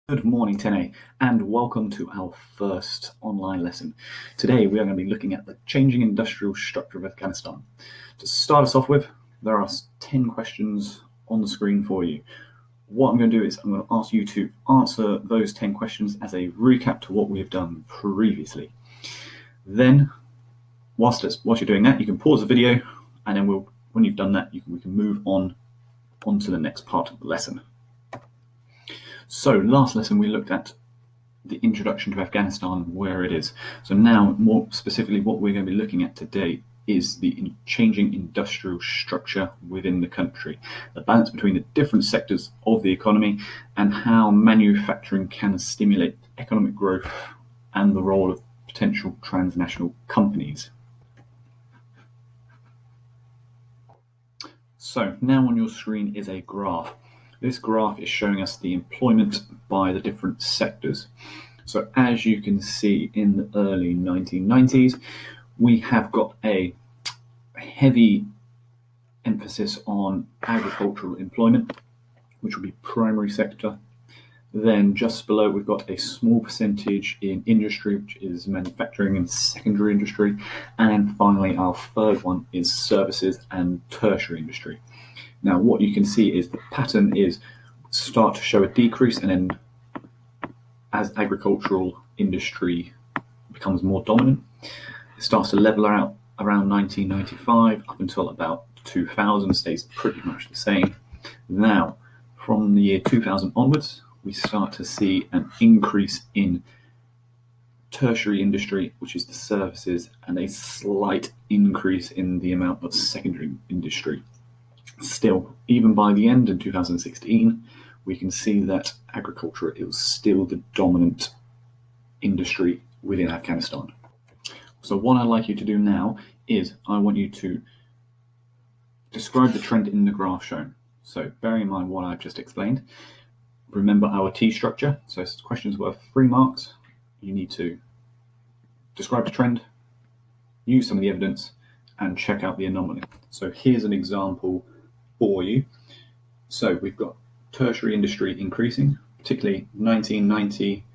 Good morning, Tene, and welcome to our first online lesson. Today we are going to be looking at the changing industrial structure of Afghanistan. To start us off with, there are 10 questions on the screen for you. What I'm going to do is I'm going to ask you to answer those 10 questions as a recap to what we have done previously. Then, whilst you're doing that, you can pause the video, and then when you've done that, we can move on to the next part of the lesson. So last lesson we looked at the introduction to Afghanistan, where it is. So now, more specifically, what we're going to be looking at today is the changing industrial structure within the country, the balance between the different sectors of the economy, and how manufacturing can stimulate economic growth and the role of potential transnational companies. So now on your screen is a graph. This graph is showing us the employment by the different sectors. So as you can see, in the early 1990s, we have got a heavy emphasis on agricultural employment, which will be primary sector. Then just below, we've got a small percentage in industry, which is manufacturing and secondary industry. And then finally, our third one is services and tertiary industry. Now, what you can see is the pattern is start to show a decrease, and then as agricultural industry becomes more dominant, it starts to level out around 1995 up until about 2000, stays pretty much the same. Now, from the year 2000 onwards, we start to see an increase in tertiary industry, which is the services, and a slight increase in the amount of secondary industry. Still, even by the end of 2016, we can see that agriculture is still the dominant industry within Afghanistan. So what I'd like you to do now is I want you to describe the trend in the graph shown. So bearing in mind what I've just explained, remember our T structure. So questions worth 3 marks. You need to describe the trend, use some of the evidence, and check out the anomaly. So here's an example for you. So we've got tertiary industry increasing, particularly 1990,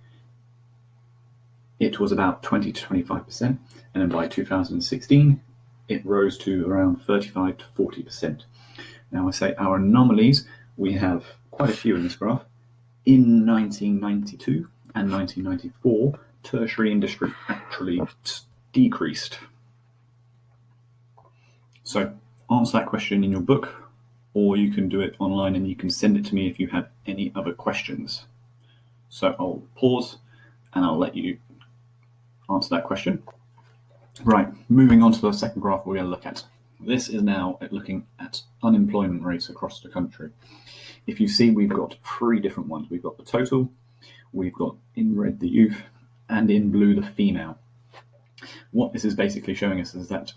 it was about 20 to 25%, and then by 2016, it rose to around 35 to 40%. Now I say our anomalies, we have quite a few in this graph. In 1992 and 1994, tertiary industry actually decreased. So answer that question in your book, or you can do it online and you can send it to me if you have any other questions. So I'll pause and I'll let you answer that question. Right, moving on to the second graph we're going to look at. This is now looking at unemployment rates across the country. If you see, we've got 3 different ones. We've got the total, we've got in red the youth, and in blue the female. What this is basically showing us is that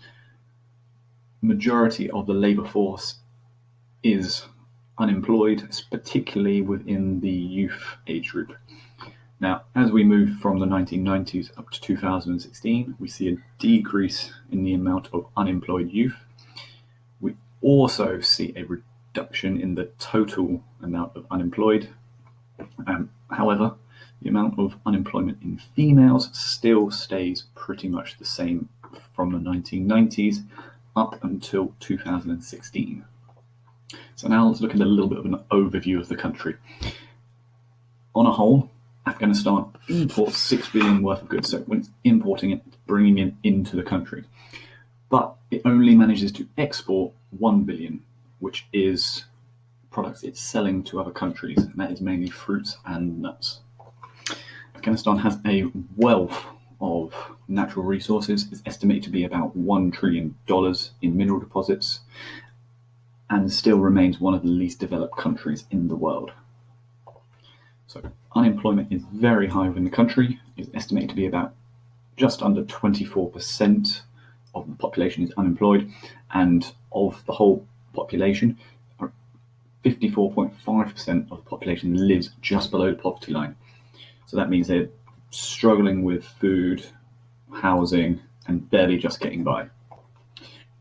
majority of the labour force is unemployed, particularly within the youth age group. Now, as we move from the 1990s up to 2016, we see a decrease in the amount of unemployed youth. We also see a reduction in the total amount of unemployed. However, the amount of unemployment in females still stays pretty much the same from the 1990s up until 2016. So now let's look at a little bit of an overview of the country. On a whole, Afghanistan imports 6 billion worth of goods, so when it's importing it, it's bringing it into the country. But it only manages to export 1 billion, which is products it's selling to other countries, and that is mainly fruits and nuts. Afghanistan has a wealth of natural resources. It's estimated to be about $1 trillion in mineral deposits, and still remains one of the least developed countries in the world. So unemployment is very high within the country. It's estimated to be about just under 24% of the population is unemployed, and of the whole population, 54.5% of the population lives just below the poverty line. So that means they're struggling with food, housing, and barely just getting by.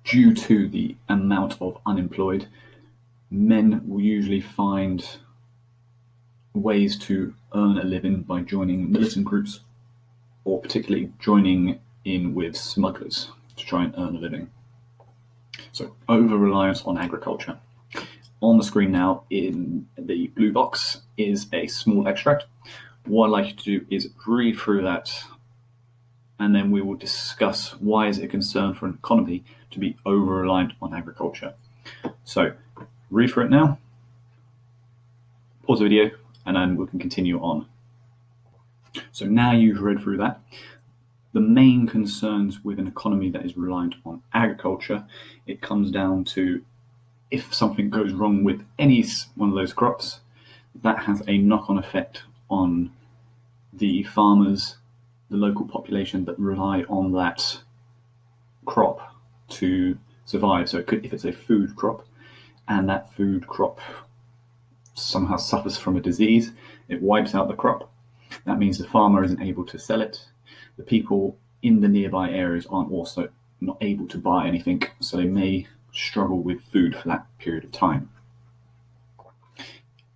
Due to the amount of unemployed, men will usually find ways to earn a living by joining militant groups, or particularly joining in with smugglers to try and earn a living. So over-reliance on agriculture. On the screen now in the blue box is a small extract. What I'd like you to do is read through that, and then we will discuss why is it a concern for an economy to be over-reliant on agriculture. So read through it now, pause the video, and then we can continue on. So now you've read through that, the main concerns with an economy that is reliant on agriculture, it comes down to if something goes wrong with any one of those crops, that has a knock-on effect on the farmers, the local population that rely on that crop to survive. So if it's a food crop and that food crop somehow suffers from a disease, it wipes out the crop. That means the farmer isn't able to sell it. The people in the nearby areas aren't also not able to buy anything, so they may struggle with food for that period of time.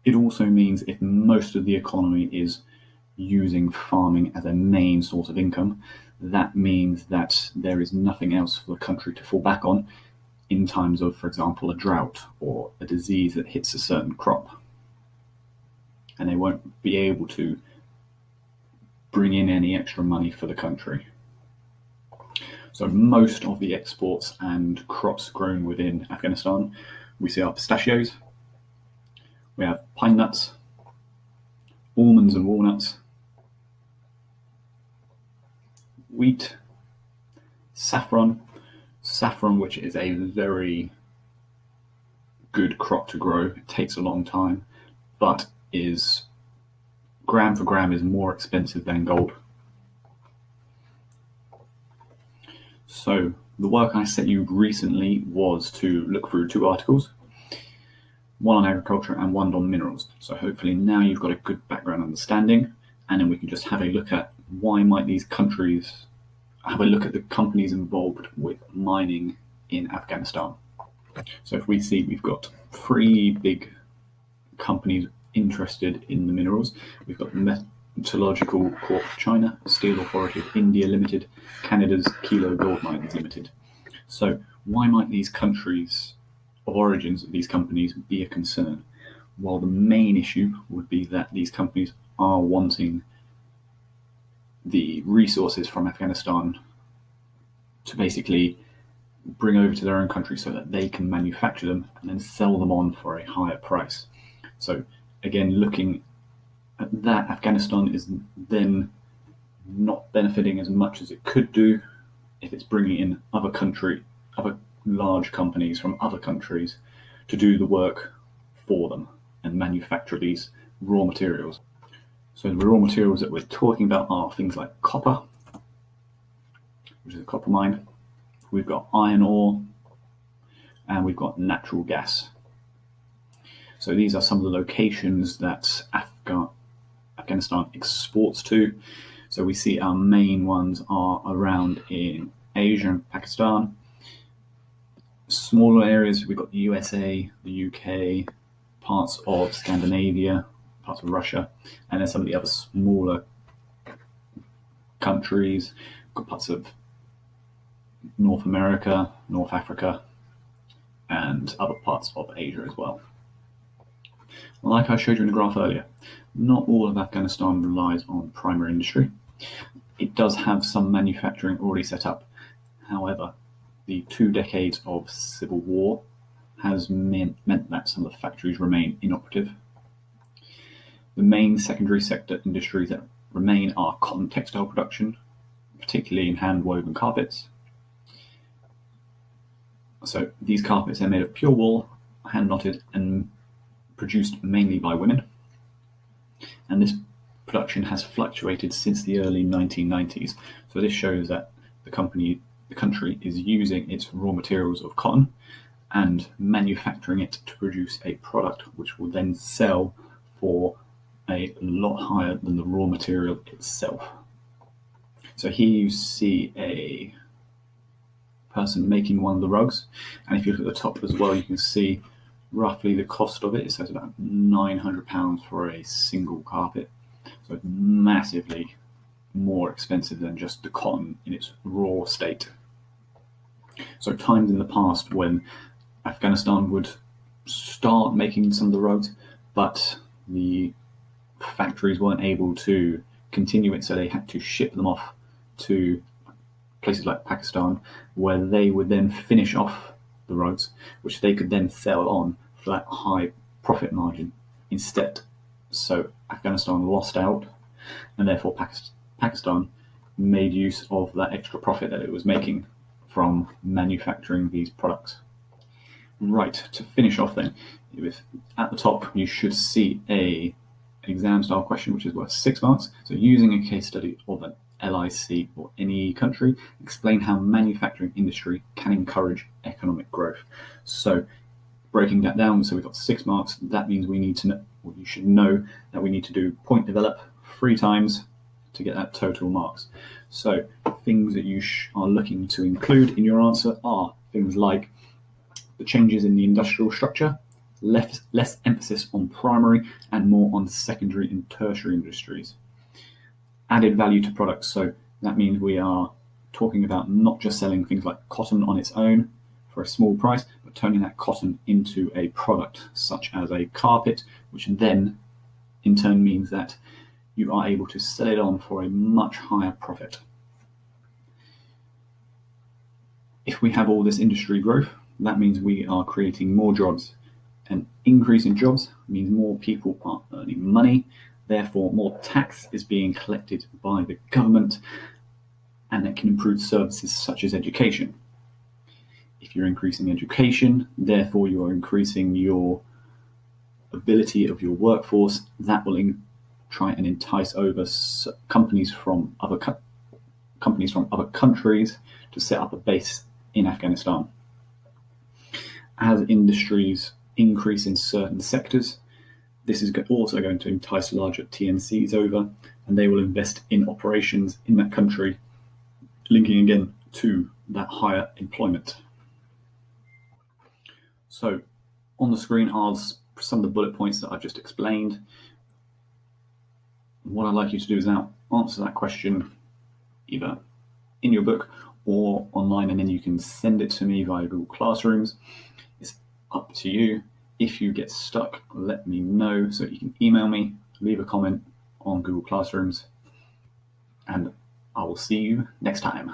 It also means if most of the economy is using farming as a main source of income, that means that there is nothing else for the country to fall back on in times of, for example, a drought or a disease that hits a certain crop. And they won't be able to bring in any extra money for the country. So most of the exports and crops grown within Afghanistan, we see are pistachios, we have pine nuts, almonds and walnuts, wheat, saffron, which is a very good crop to grow. It takes a long time, but is gram for gram is more expensive than gold. So the work I set you recently was to look through 2 articles, one on agriculture and one on minerals. So hopefully now you've got a good background understanding, and then we can just have a look at why might these countries, have a look at the companies involved with mining in Afghanistan. So if we see, we've got 3 big companies interested in the minerals. We've got Metallurgical Corp of China, Steel Authority of India Limited, Canada's Kilo Gold Mines Limited. So why might these countries of origins of these companies be a concern? Well, the main issue would be that these companies are wanting the resources from Afghanistan to basically bring over to their own country so that they can manufacture them and then sell them on for a higher price. So again, looking at that, Afghanistan is then not benefiting as much as it could do if it's bringing in other large companies from other countries to do the work for them and manufacture these raw materials. So the raw materials that we're talking about are things like copper, which is a copper mine. We've got iron ore, and we've got natural gas. So these are some of the locations that Afghanistan exports to. So we see our main ones are around in Asia and Pakistan. Smaller areas, we've got the USA, the UK, parts of Scandinavia, parts of Russia, and then some of the other smaller countries, got parts of North America, North Africa, and other parts of Asia as well. Like I showed you in the graph earlier, not all of Afghanistan relies on primary industry. It does have some manufacturing already set up. However, the 2 decades of civil war has meant that some of the factories remain inoperative. The main secondary sector industries that remain are cotton textile production, particularly in hand-woven carpets. So these carpets are made of pure wool, hand-knotted, and produced mainly by women. And this production has fluctuated since the early 1990s. So this shows that the country is using its raw materials of cotton and manufacturing it to produce a product which will then sell for a lot higher than the raw material itself. So here you see a person making one of the rugs, and if you look at the top as well, you can see roughly the cost of it. It says about £900 for a single carpet. So it's massively more expensive than just the cotton in its raw state. So times in the past when Afghanistan would start making some of the rugs, but the factories weren't able to continue it, so they had to ship them off to places like Pakistan, where they would then finish off the rugs, which they could then sell on for that high profit margin instead. So Afghanistan lost out, and therefore Pakistan made use of that extra profit that it was making from manufacturing these products. Right, to finish off then, at the top you should see a exam style question which is worth 6 marks. So using a case study of an LIC or any country, explain how manufacturing industry can encourage economic growth. So breaking that down, so we've got 6 marks. That means we need to know, or you should know, that we need to do point develop 3 times to get that total marks. So things that you are looking to include in your answer are things like the changes in the industrial structure, less emphasis on primary and more on secondary and tertiary industries. Added value to products, so that means we are talking about not just selling things like cotton on its own for a small price, but turning that cotton into a product such as a carpet, which then in turn means that you are able to sell it on for a much higher profit. If we have all this industry growth, that means we are creating more jobs. An increase in jobs means more people are earning money, therefore more tax is being collected by the government, and it can improve services such as education. If you're increasing education, therefore you are increasing your ability of your workforce. That will try and entice over companies from other countries to set up a base in Afghanistan. As industries increase in certain sectors, this is also going to entice larger TNCs over, and they will invest in operations in that country, linking again to that higher employment. So on the screen are some of the bullet points that I've just explained. What I'd like you to do is now answer that question either in your book or online, and then you can send it to me via Google Classrooms. It's up to you. If you get stuck, let me know. So you can email me, leave a comment on Google Classrooms, and I will see you next time.